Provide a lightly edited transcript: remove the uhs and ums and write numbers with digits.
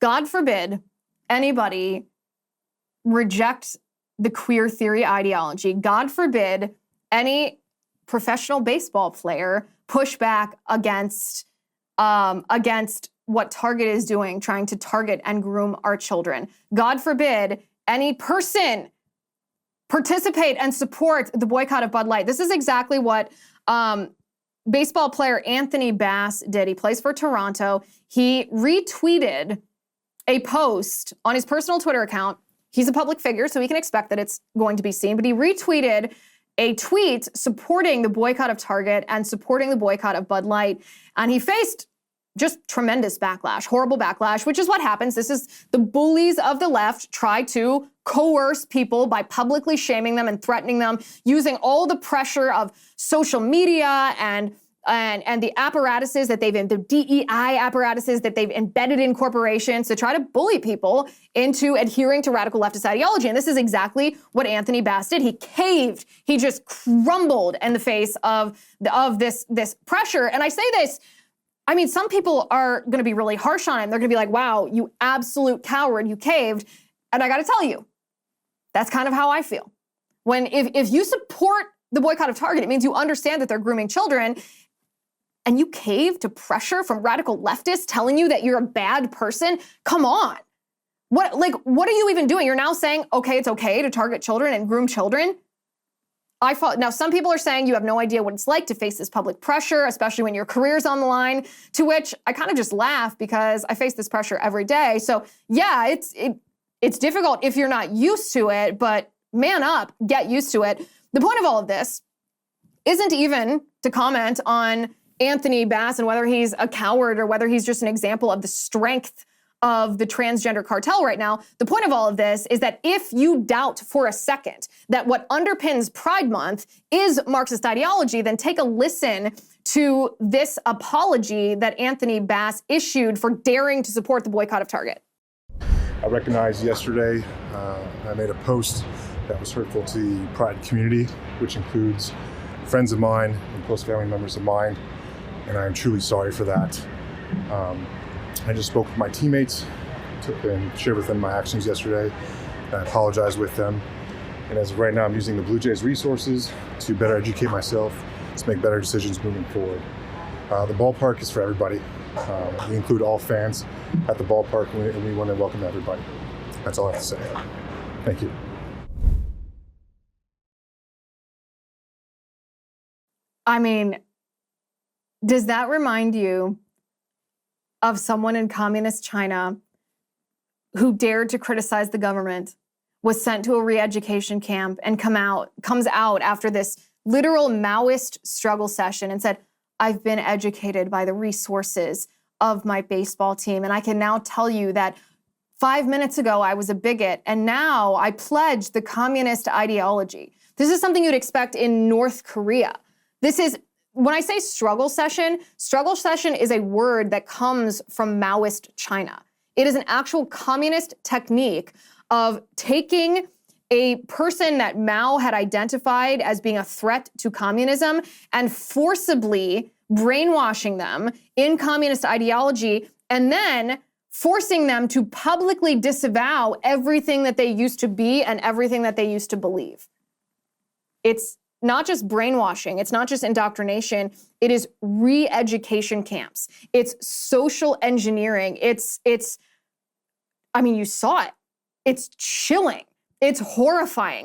God forbid anybody reject the queer theory ideology. God forbid any professional baseball player push back against what Target is doing, trying to target and groom our children. God forbid any person participate and support the boycott of Bud Light. This is exactly what baseball player Anthony Bass did. He plays for Toronto. He retweeted a post on his personal Twitter account. He's a public figure, so we can expect that it's going to be seen, but he retweeted a tweet supporting the boycott of Target and supporting the boycott of Bud Light, and he faced just tremendous backlash, horrible backlash, which is what happens. This is the bullies of the left try to coerce people by publicly shaming them and threatening them, using all the pressure of social media and the apparatuses that the DEI apparatuses that they've embedded in corporations to try to bully people into adhering to radical leftist ideology. And this is exactly what Anthony Bass did. He caved. He just crumbled in the face of this pressure. And I say this, I mean, some people are going to be really harsh on him. They're going to be like, wow, you absolute coward, you caved. And I got to tell you, that's kind of how I feel. If you support the boycott of Target, it means you understand that they're grooming children, and you cave to pressure from radical leftists telling you that you're a bad person. Come on. What are you even doing? You're now saying, okay, it's okay to target children and groom children. Now, some people are saying you have no idea what it's like to face this public pressure, especially when your career's on the line, to which I kind of just laugh because I face this pressure every day. So yeah, it's difficult if you're not used to it, but man up, get used to it. The point of all of this isn't even to comment on Anthony Bass and whether he's a coward or whether he's just an example of the strength of the transgender cartel right now. The point of all of this is that if you doubt for a second that what underpins Pride Month is Marxist ideology, then take a listen to this apology that Anthony Bass issued for daring to support the boycott of Target. I recognized yesterday, I made a post that was hurtful to the Pride community, which includes friends of mine and close family members of mine, and I am truly sorry for that. I just spoke with my teammates and shared with them my actions yesterday. I apologized with them. And as of right now, I'm using the Blue Jays resources to better educate myself, to make better decisions moving forward. The ballpark is for everybody. We include all fans at the ballpark, and we want to welcome everybody. That's all I have to say. Thank you. I mean, does that remind you of someone in communist China who dared to criticize the government, was sent to a re-education camp, and comes out after this literal Maoist struggle session and said, I've been educated by the resources of my baseball team, and I can now tell you that 5 minutes ago I was a bigot, and now I pledge the communist ideology. This is something you'd expect in North Korea. When I say struggle session is a word that comes from Maoist China. It is an actual communist technique of taking a person that Mao had identified as being a threat to communism and forcibly brainwashing them in communist ideology, and then forcing them to publicly disavow everything that they used to be and everything that they used to believe. It's not just brainwashing, it's not just indoctrination, it is re-education camps. It's social engineering. I mean, you saw it. It's chilling. It's horrifying.